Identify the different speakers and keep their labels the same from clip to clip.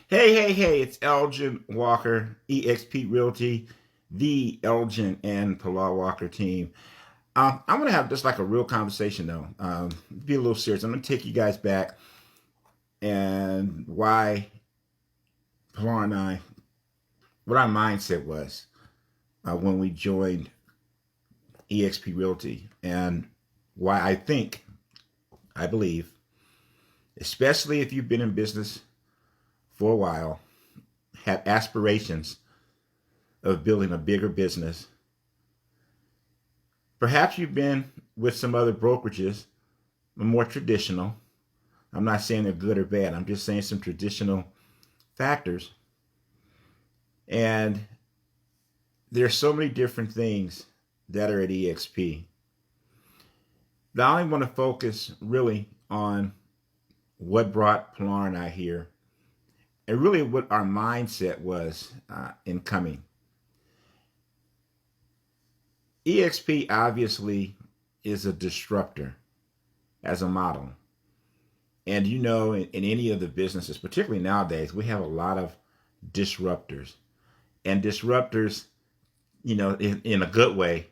Speaker 1: Hey, it's Elgin Walker, EXP Realty, the Elgin and Pilar Walker team. I'm going to have just like a real conversation though. Be a little serious. I'm going to take you guys back and why Pilar and I, what our mindset was when we joined EXP Realty and why I believe, especially if you've been in business for a while, have aspirations of building a bigger business. Perhaps you've been with some other brokerages, more traditional. I'm not saying they're good or bad. I'm just saying some traditional factors. And there's so many different things that are at EXP. But I only want to focus really on what brought Pilar and I here and really what our mindset was in coming. EXP obviously is a disruptor as a model. And in any of the businesses, particularly nowadays, we have a lot of disruptors. And disruptors, in a good way,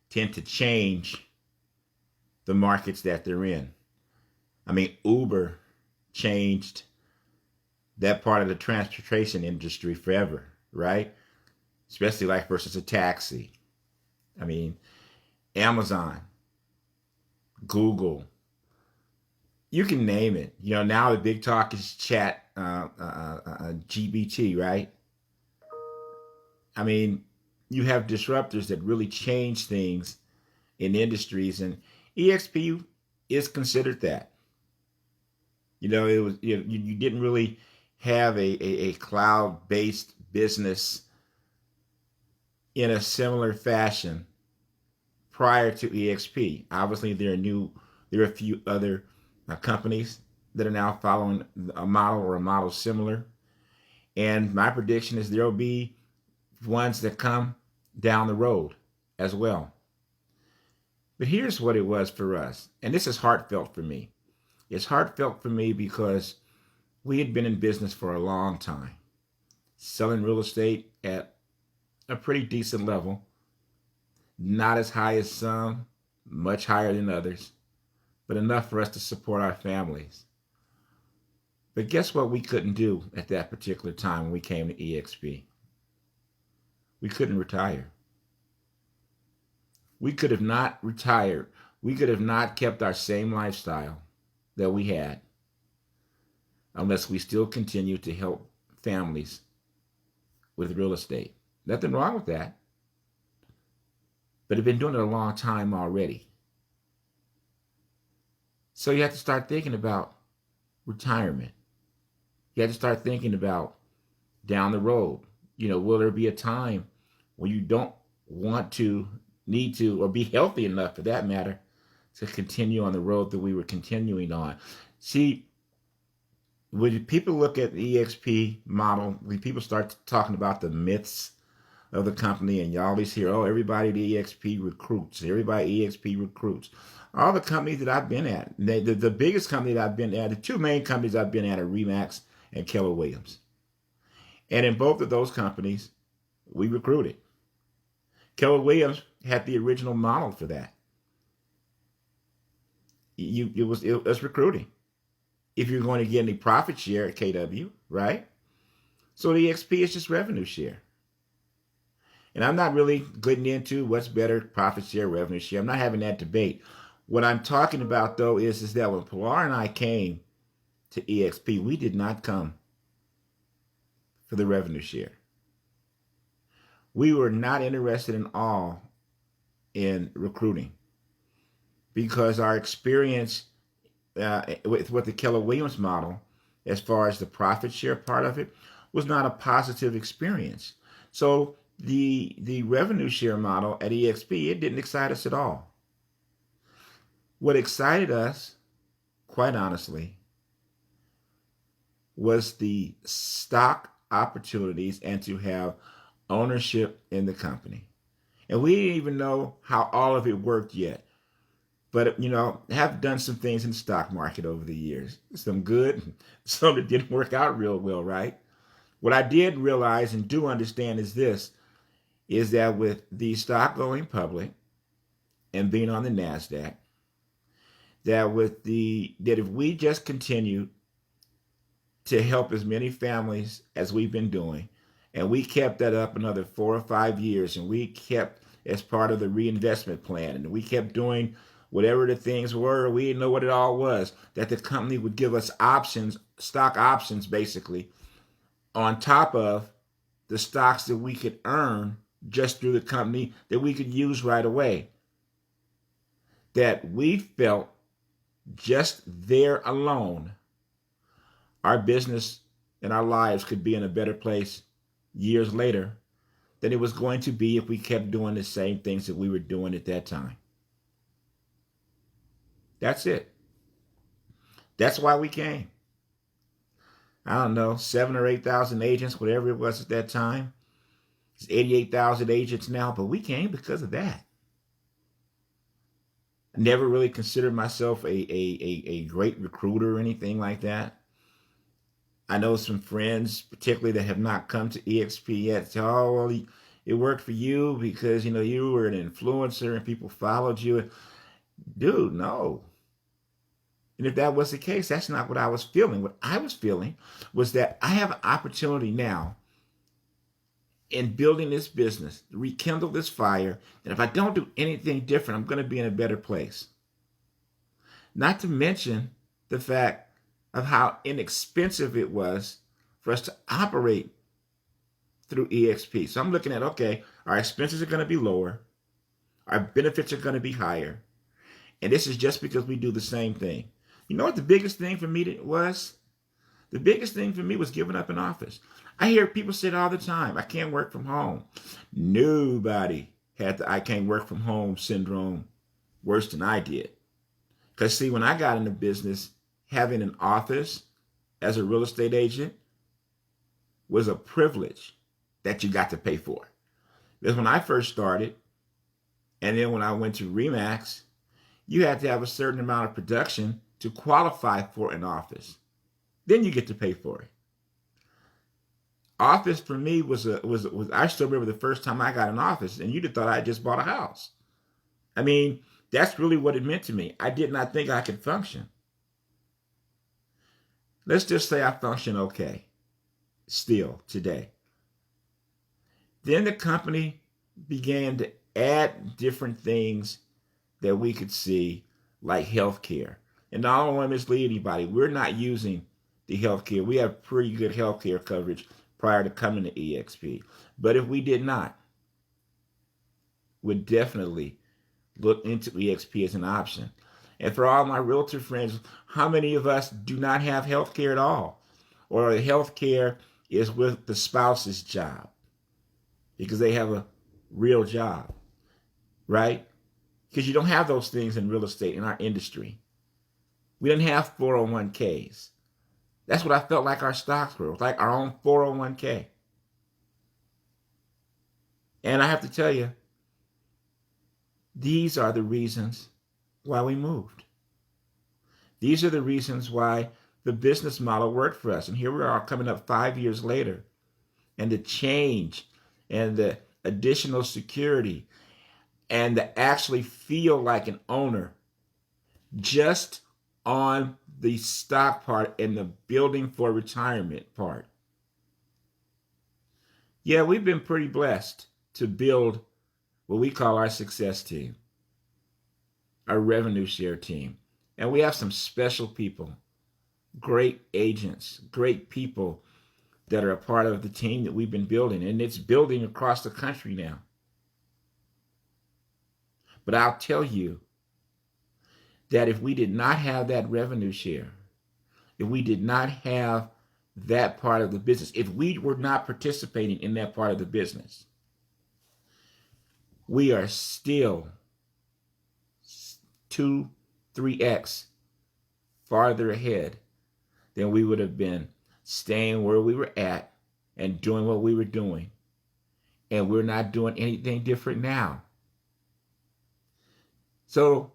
Speaker 1: tend to change the markets that they're in. I mean, Uber changed that part of the transportation industry forever, right? Especially like versus a taxi. I mean, Amazon, Google, you can name it. Now the big talk is chat GBT, right? I mean, you have disruptors that really change things in industries, and EXP is considered that. It was you didn't really have a cloud based business in a similar fashion prior to EXP. Obviously, there are a few other companies that are now following a model or a model similar, and my prediction is there will be ones that come down the road as well. But here's what it was for us, and this is heartfelt for me. It's heartfelt for me because we had been in business for a long time, selling real estate at a pretty decent level, not as high as some, much higher than others, but enough for us to support our families. But guess what we couldn't do at that particular time when we came to EXP? We couldn't retire. We could have not retired. We could have not kept our same lifestyle that we had unless we still continue to help families with real estate. Nothing wrong with that. But have been doing it a long time already. So you have to start thinking about retirement. You have to start thinking about down the road. Will there be a time when you don't want to, need to, or be healthy enough for that matter to continue on the road that we were continuing on? See, when people look at the EXP model, when people start talking about the myths of the company, and you always hear, oh, everybody at EXP recruits, everybody at EXP recruits. All the companies that I've been at, the biggest company that I've been at, the two main companies I've been at are Remax and Keller Williams. And in both of those companies, we recruited. Keller Williams had the original model for that. It was recruiting. If you're going to get any profit share at KW, right? So the EXP is just revenue share. And I'm not really getting into what's better, profit share, revenue share. I'm not having that debate. What I'm talking about, though, is that when Pilar and I came to EXP, we did not come for the revenue share. We were not interested at all in recruiting because our experience with the Keller Williams model, as far as the profit share part of it, was not a positive experience. So the revenue share model at EXP, it didn't excite us at all. What excited us, quite honestly, was the stock opportunities and to have ownership in the company. And we didn't even know how all of it worked yet. But, have done some things in the stock market over the years. Some good, some that didn't work out real well, right? What I did realize and do understand is this, is that with the stock going public and being on the NASDAQ, that if we just continue to help as many families as we've been doing, and we kept that up another 4 or 5 years, and we kept as part of the reinvestment plan, and we kept doing whatever the things were, we didn't know what it all was, that the company would give us options, stock options basically, on top of the stocks that we could earn just through the company that we could use right away. That we felt just there alone, our business and our lives could be in a better place years later than it was going to be if we kept doing the same things that we were doing at that time. That's it. That's why we came. I don't know, 7 or 8 thousand agents, whatever it was at that time. It's 88,000 agents now, but we came because of that. I never really considered myself a great recruiter or anything like that. I know some friends, particularly that have not come to EXP yet, say, oh, well, it worked for you because, you were an influencer and people followed you. Dude, no. And if that was the case, that's not what I was feeling. What I was feeling was that I have an opportunity now in building this business, to rekindle this fire, and if I don't do anything different, I'm going to be in a better place. Not to mention the fact of how inexpensive it was for us to operate through EXP. So I'm looking at, okay, our expenses are going to be lower, our benefits are going to be higher, and this is just because we do the same thing. You know what the biggest thing for me was? The biggest thing for me was giving up an office. I hear people say it all the time, I can't work from home. Nobody had the I can't work from home syndrome worse than I did. Because see, when I got into business, having an office as a real estate agent was a privilege that you got to pay for. Because when I first started, and then when I went to Remax, you had to have a certain amount of production to qualify for an office. Then you get to pay for it. Office for me was I still remember the first time I got an office, and you'd have thought I had just bought a house. I mean, that's really what it meant to me. I did not think I could function. Let's just say I function okay still today. Then the company began to add different things that we could see, like healthcare. And I don't want to mislead anybody. We're not using the healthcare. We have pretty good healthcare coverage prior to coming to EXP. But if we did not, we'd definitely look into EXP as an option. And for all my realtor friends, how many of us do not have health care at all? Or the health care is with the spouse's job because they have a real job, right? Because you don't have those things in real estate in our industry. We didn't have 401ks. That's what I felt like our stocks were. It was like our own 401k. And I have to tell you, these are the reasons why we moved. These are the reasons why the business model worked for us. And here we are coming up 5 years later. And the change and the additional security and to actually feel like an owner just on the stock part and the building for retirement part. Yeah, we've been pretty blessed to build what we call our success team, our revenue share team. And we have some special people, great agents, great people that are a part of the team that we've been building. And it's building across the country now. But I'll tell you that if we did not have that revenue share, if we did not have that part of the business, if we were not participating in that part of the business, we are still 2, 3x farther ahead than we would have been staying where we were at and doing what we were doing. And we're not doing anything different now. So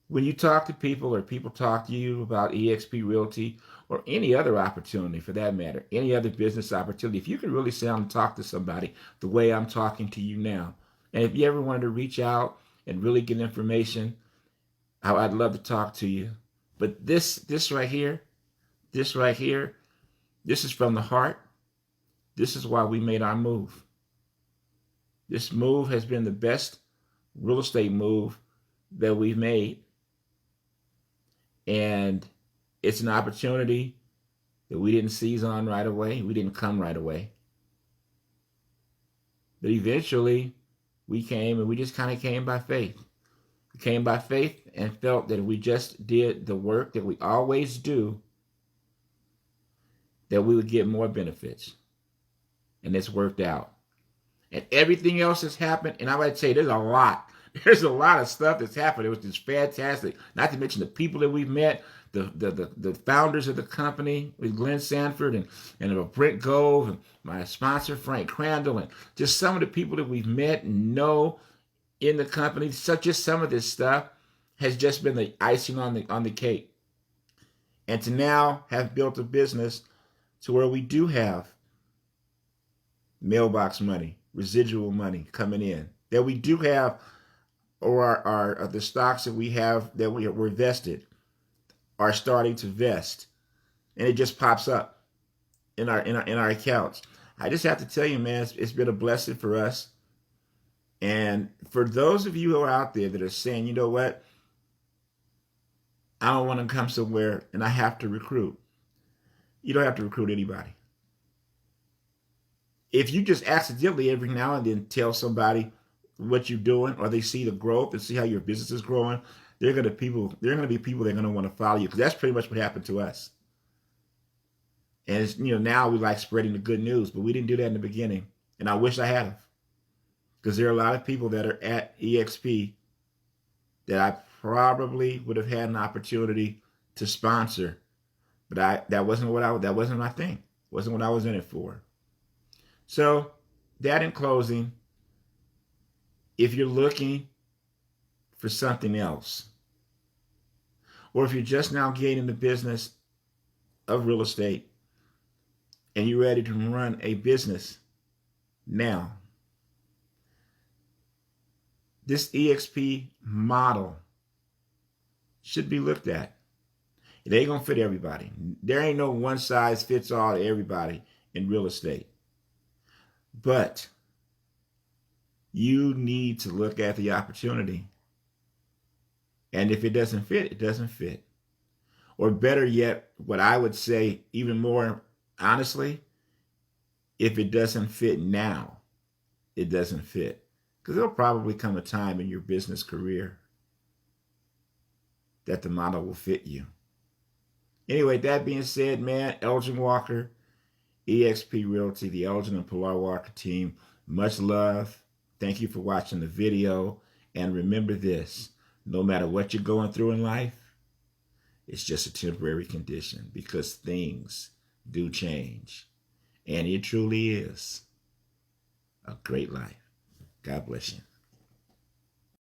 Speaker 1: when you talk to people or people talk to you about EXP Realty or any other opportunity for that matter, any other business opportunity, if you can really sit down and talk to somebody the way I'm talking to you now, and if you ever wanted to reach out and really get information, I'd love to talk to you. But this right here, this right here, this is from the heart. This is why we made our move. This move has been the best real estate move that we've made. And it's an opportunity that we didn't seize on right away. We didn't come right away. But eventually we came, and we just kind of came by faith. We came by faith and felt that if we just did the work that we always do, that we would get more benefits. And it's worked out. And everything else has happened. And I would say there's a lot. There's a lot of stuff that's happened. It was just fantastic. Not to mention the people that we've met, the founders of the company with Glenn Sanford and Brent Gove and my sponsor Frank Crandall, and just some of the people that we've met and know in the company. So just some of this stuff has just been the icing on the cake. And to now have built a business to where we do have mailbox money, residual money coming in, that we do have, or our the stocks that we have that we're vested are starting to vest, and it just pops up in our accounts. I just have to tell you, man, it's been a blessing for us. And for those of you who are out there that are saying, you know what, I don't want to come somewhere and I have to recruit. You don't have to recruit anybody. If you just accidentally every now and then tell somebody what you're doing, or they see the growth and see how your business is growing, they're going to be people that are going to want to follow you, because that's pretty much what happened to us. And it's, now we like spreading the good news, but we didn't do that in the beginning. And I wish I had, because there are a lot of people that are at EXP that I probably would have had an opportunity to sponsor, but that wasn't my thing. It wasn't what I was in it for. So that in closing, if you're looking for something else, or if you're just now getting in the business of real estate and you're ready to run a business now, this EXP model should be looked at. It ain't gonna fit everybody. There ain't no one size fits all to everybody in real estate. But you need to look at the opportunity. And if it doesn't fit, it doesn't fit. Or better yet, what I would say even more honestly, if it doesn't fit now, it doesn't fit. Because there'll probably come a time in your business career that the model will fit you. Anyway, that being said, man, Elgin Walker, EXP Realty, the Elgin and Pilar Walker team, much love. Thank you for watching the video. And remember this, no matter what you're going through in life, it's just a temporary condition, because things do change. And it truly is a great life. God bless you.